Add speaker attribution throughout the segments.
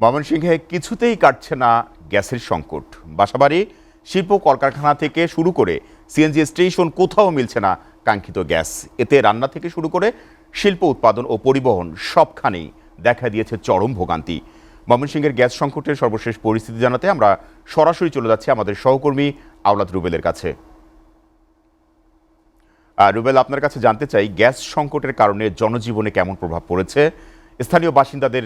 Speaker 1: ময়মনসিংহে কিছুতেই কাটছে না গ্যাসের সংকট। বাসাবাড়ি, শিল্প কলকারখানা থেকে শুরু করে সিএনজি স্টেশন কোথাও মিলছে না কাঙ্ক্ষিত গ্যাস। এতে রান্না থেকে শুরু করে শিল্প উৎপাদন ও পরিবহন সবখানেই দেখা দিয়েছে চরম ভোগান্তি। ময়মনসিংহের গ্যাস সংকটের সর্বশেষ পরিস্থিতি জানাতে আমরা সরাসরি চলে যাচ্ছি আমাদের সহকর্মী আওলাদ রুবেলের কাছে। রুবেল, আপনার কাছে জানতে চাই, গ্যাস সংকটের কারণে জনজীবনে কেমন প্রভাব পড়েছে, স্থানীয় বাসিন্দাদের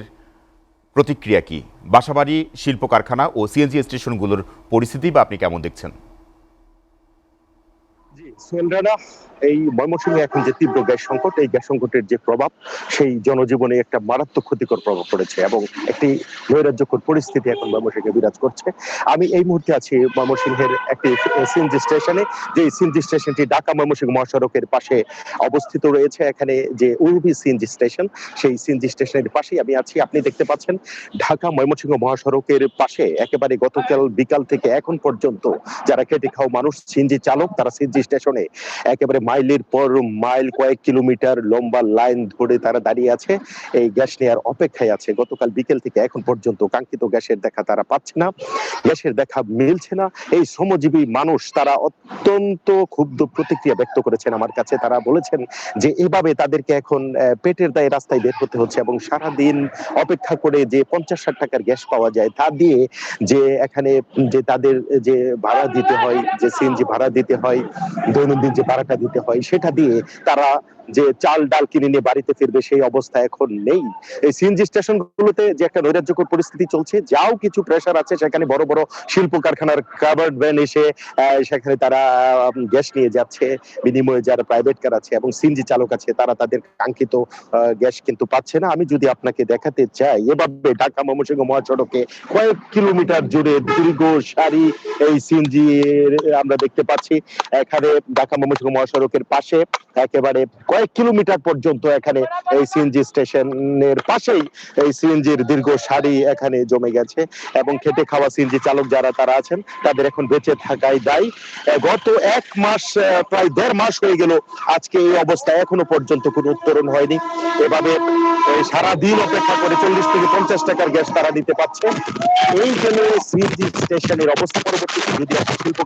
Speaker 1: প্রতিক্রিয়া কি, বাসাবাড়ি, শিল্প কারখানা ও সিএনজি স্টেশনগুলোর পরিস্থিতি বা আপনি কেমন দেখছেন?
Speaker 2: এই ময়মনসিংহে এখন যে তীব্র গ্যাস সংকট, এই গ্যাস সংকটের যে প্রভাব, সেই জনজীবনে একটা মারাত্মক ক্ষতিকর প্রভাব পড়েছে এবং একটি নৈরাজ্যকর পরিস্থিতি এখন ময়মনসিংহে বিরাজ করছে। আমি এই মুহূর্তে আছি ময়মনসিংহের একটি সিএনজি স্টেশনে, যে সিএনজি স্টেশনটি ঢাকা ময়মনসিংহ মহাসড়কের পাশে অবস্থিত রয়েছে। এখানে যে উরুবি সিএনজি স্টেশন, সেই সিএনজি স্টেশনের পাশেই আমি আছি। আপনি দেখতে পাচ্ছেন ঢাকা ময়মনসিংহ মহাসড়কের পাশে একেবারে গতকাল বিকাল থেকে এখন পর্যন্ত যারা খেটে খাওয়া মানুষ, সিএনজি চালক, তারা সিএনজি স্টেশনে একেবারে মাইলের পর মাইল, কয়েক কিলোমিটার লম্বা লাইন ধরে তারা দাঁড়িয়ে আছে, এই গ্যাস নেওয়ার অপেক্ষায় আছে। গতকাল বিকেল থেকে এখন পর্যন্ত কাঙ্ক্ষিত গ্যাসের দেখা তারা পাচ্ছে না, গ্যাসের দেখা মিলছে না। এই শ্রমজীবী মানুষ তারা অত্যন্ত ক্ষুব্ধ প্রতিক্রিয়া ব্যক্ত করেছেন আমার কাছে। তারা বলেছেন যে এভাবে তাদেরকে এখন পেটের দায়ে রাস্তায় বের হতে হচ্ছে এবং সারাদিন অপেক্ষা করে যে 50-60 টাকার গ্যাস পাওয়া যায় তা দিয়ে যে এখানে যে তাদের যে ভাড়া দিতে হয়, যে সিএনজি ভাড়া দিতে হয়, দৈনন্দিন যে ভাড়াটা দিতে হয়, সেটা দিয়ে তারা যে চাল ডাল কিনে নিয়ে বাড়িতে ফিরবে সেই অবস্থা এখন নেই। এই সিএনজি স্টেশন গুলোতে যে একটা নৈরাজ্যকর পরিস্থিতি চলছে, যাও কিছু প্রেসার আছে সেখানে বড় বড় শিল্প কারখানার কাভার্ড ভ্যান এসে সেখানে তারা গ্যাস নিয়ে যাচ্ছে। বিনিময়ে যারা প্রাইভেট কার আছে এবং সিএনজি চালক আছে, তারা তাদের কাঙ্ক্ষিত গ্যাস কিন্তু পাচ্ছে না। আমি যদি আপনাকে দেখাতে চাই, এভাবে ঢাকা ময়মনসিংহ মহাসড়কে কয়েক কিলোমিটার জুড়ে দীর্ঘ সারি এই সিএনজি আমরা দেখতে পাচ্ছি। এখানে ঢাকা ময়মনসিংহ মহাসড়কের পাশে একেবারে কয়েক কিলোমিটার পর্যন্ত এখানে এই সিএনজি স্টেশনের পাশেই এই সিএনজির দীর্ঘ সারি এখানে জমে গেছে এবং খেটে খাওয়া সিএনজি চালক যারা তারা আছেন, তাদের এখন বেঁচে থাকাই দায়ী। গত এক মাস, প্রায় 1.5 মাস হয়ে গেল আজকে এই অবস্থা, এখনো পর্যন্ত কোনো উত্তরণ হয়নি। এভাবে সারাদিন অপেক্ষা করে 40 থেকে 50 টাকার গ্যাস তারা দিতে পারছে। এই জন্য সিএনজি স্টেশনের অবস্থা। পরবর্তীতে যদি শিল্প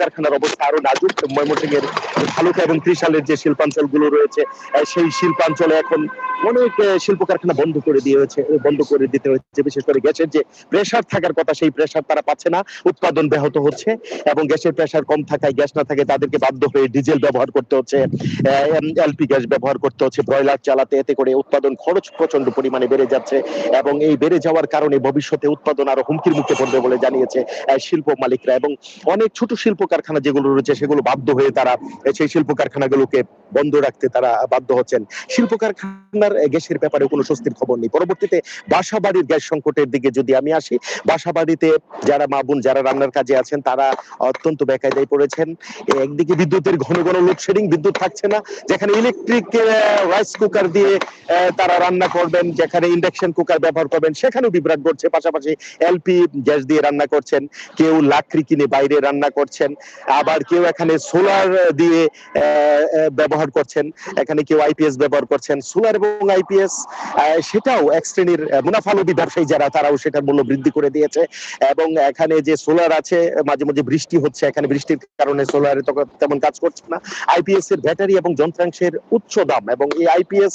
Speaker 2: কারখানার অবস্থা আরো নাজুক। ময়মনসিংহের ভালুকা এবং ত্রিশালের যে শিল্পাঞ্চল গুলো রয়েছে, সেই শিল্পাঞ্চলে এখন অনেক শিল্প কারখানা বন্ধ করে দিতে হচ্ছে। বিশেষ করে গ্যাসের যে প্রেসার থাকার কথা, সেই প্রেসার তারা পাচ্ছে না, উৎপাদন ব্যাহত হচ্ছে এবং গ্যাসের প্রেসার কম থাকায়, গ্যাস না থাকে তাদেরকে বাধ্য হয়ে ডিজেল ব্যবহার করতে হচ্ছে, এলপি গ্যাস ব্যবহার করতে হচ্ছে ব্রয়লার চালাতে। এতে করে উৎপাদন খরচ প্রচন্ড পরিমাণে বেড়ে যাচ্ছে এবং এই বেড়ে যাওয়ার কারণে ভবিষ্যতে উৎপাদন আরো হুমকির মুখে পড়বে বলে জানিয়েছে শিল্প মালিকরা। এবং অনেক ছোট শিল্প কারখানা যেগুলো রয়েছে, সেগুলো বাধ্য হয়ে তারা সেই শিল্প কারখানাগুলোকে বন্ধ রাখতে তারা বাধ্য হচ্ছেন। শিল্প কারখানার গ্যাসের ব্যাপারে কোনো স্বস্তির খবর নেই। পরবর্তীতে বাসাবাড়ির গ্যাস সংকটের দিকে যদি আমি আসি, বাসাবাড়িতে যারা মা বোন যারা রান্নার কাজে আছেন, তারা অত্যন্ত বেকায়দায় পড়েছেন। একদিকে বিদ্যুতের ঘন ঘন লোডশেডিং, বিদ্যুৎ থাকছে না। যেখানে ইলেকট্রিক রাইস কুকার দিয়ে তারা রান্না করবেন, যেখানে ইন্ডাকশন কুকার ব্যবহার করবেন, সেখানেও বিভ্রাট ঘটছে। পাশাপাশি এলপি গ্যাস দিয়ে রান্না করছেন, কেউ লাকড়ি কিনে বাইরে রান্না করছেন, আবার কেউ এখানে সোলার দিয়ে ব্যবহার করছেন, এখানে কেউ আইপিএস ব্যবহার করছেন। সোলার এবং আইপিএস সেটাও এক শ্রেণীর মুনাফালোভী ব্যবসায়ী যারা, তারাও সেটার মূল্য বৃদ্ধি করে দিয়েছে। এবং এখানে যে সোলার আছে, মাঝে মাঝে বৃষ্টি হচ্ছে, এখানে বৃষ্টির কারণে সোলারে তেমন কাজ করছে না। আইপিএস এর ব্যাটারি এবং যন্ত্রাংশের উচ্চ দাম এবং এই আইপিএস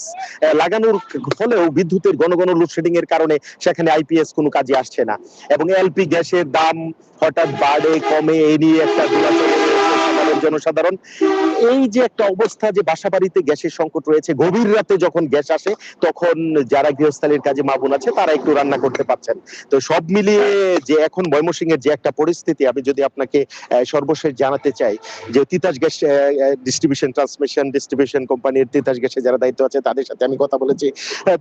Speaker 2: লাগানোর ফলেও বিদ্যুতের ঘন ঘন লোডশেডিং এর কারণে সেখানে আইপিএস কোনো কাজে আসছে না এবং এলপি গ্যাসের দাম হঠাৎ বাড়ে কমে, এই নিয়ে একটা জনসাধারণ। এই যে একটা অবস্থা, যে বাসাবাড়িতে গ্যাসের সংকট রয়েছে, গভীর রাতে যখন গ্যাস আসে তখন যারা গৃহস্থালীর কাজে মা বোন আছে, তারা একটু রান্না করতে পারছেন। তো সব মিলিয়ে যে এখন ময়মনসিংহের যে একটা পরিস্থিতি, আমি যদি আপনাকে সর্বশেষ জানাতে চাই, যে তিতাস গ্যাস ডিস্ট্রিবিউশন কোম্পানির তিতাস গ্যাসে যারা দায়িত্ব আছে, তাদের সাথে আমি কথা বলেছি,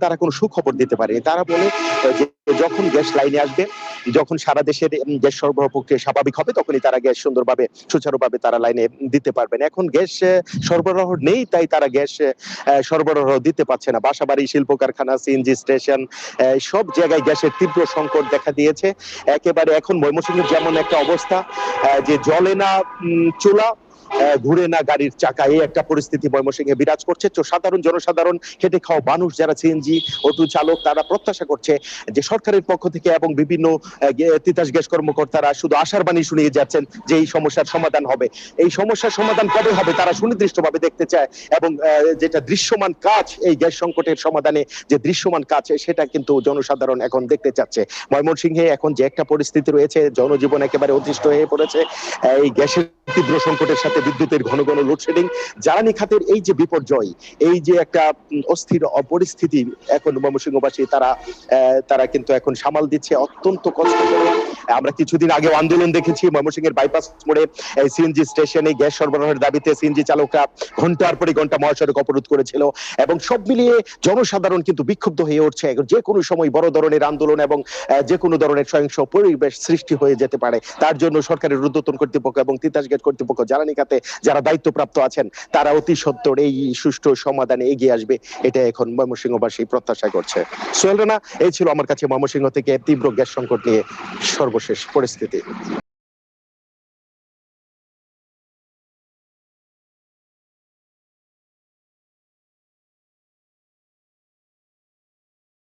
Speaker 2: তারা কোনো সুখবর দিতে পারেনি। তারা বলে যে যখন গ্যাস লাইনে আসবে, যখন সারা দেশের গ্যাস সরবরাহ প্রক্রিয়া স্বাভাবিক হবে, তখনই তারা গ্যাস সুন্দরভাবে সুচারুভাবে তারা লাইনে দিতে পারবেন। এখন গ্যাস সরবরাহ নেই, তাই তারা গ্যাস সরবরাহ দিতে পারছে না। বাসাবাড়ি, শিল্প কারখানা, সিএনজি স্টেশন, সব জায়গায় গ্যাসের তীব্র সংকট দেখা দিয়েছে। একেবারে এখন ময়মনসিংহের যেমন একটা অবস্থা, যে জ্বলে না চুলা, ঘুরে না গাড়ির চাকা, এই একটা পরিস্থিতি ময়মনসিংহে বিরাজ করছে। তো সাধারণ জনসাধারণ, খেটে খাওয়া মানুষ যারা সিএনজি অটো চালক, তারা প্রত্যাশা করছে যে সরকারের পক্ষ থেকে এবং বিভিন্ন তিতাস গ্যাস কর্মকর্তারা শুধু আশার বাণী শুনিয়ে যাচ্ছেন যে এই সমস্যার সমাধান হবে। এই সমস্যার সমাধান কবে হবে তারা সুনির্দিষ্টভাবে দেখতে চায়, এবং যেটা দৃশ্যমান কাজ, এই গ্যাস সংকটের সমাধানে যে দৃশ্যমান কাজ, সেটা কিন্তু জনসাধারণ এখন দেখতে চাচ্ছে। ময়মনসিংহে এখন যে একটা পরিস্থিতি রয়েছে, জনজীবন একেবারে অতিষ্ঠ হয়ে পড়েছে। এই গ্যাসের তীব্র সংকটের সাথে বিদ্যুতের ঘন ঘন লোডশেডিং, জ্বালানি খাতের এই যে বিপর্যয়, এই যে একটা অস্থির পরিস্থিতি, এখন ময়মনসিংহবাসী তারা কিন্তু এখন সামাল দিচ্ছে অত্যন্ত কষ্ট করে। আমরা কিছুদিন আগে আন্দোলন দেখেছি ময়মনসিংহের বাইপাস মোড়ে সিএনজি স্টেশনে গ্যাস সরবরাহের দাবিতে সিএনজি চালকরা ঘন্টার পর ঘন্টা মহাসড়ক অবরোধ করেছিল, এবং সব মিলিয়ে জনসাধারণ কিন্তু বিক্ষুব্ধ হয়ে উঠছে। যে কোনো সময় বড় ধরনের আন্দোলন এবং যে কোনো ধরনের সহিংস পরিবেশ সৃষ্টি হয়ে যেতে পারে। তার জন্য সরকারের ঊর্ধ্বতন কর্তৃপক্ষ এবং তিতাস গ্যাস কর্তৃপক্ষ, জ্বালানি খাতে যারা দায়িত্বপ্রাপ্ত আছেন, তারা অতি সত্বর এই সুষ্ঠু সমাধানে এগিয়ে আসবে, এটা এখন ময়মনসিংহবাসী প্রত্যাশা করছে। সোহেল রানা, এই ছিল আমার কাছে ময়মনসিংহ থেকে তীব্র গ্যাস সংকট নিয়ে সর্বশেষ পরিস্থিতি।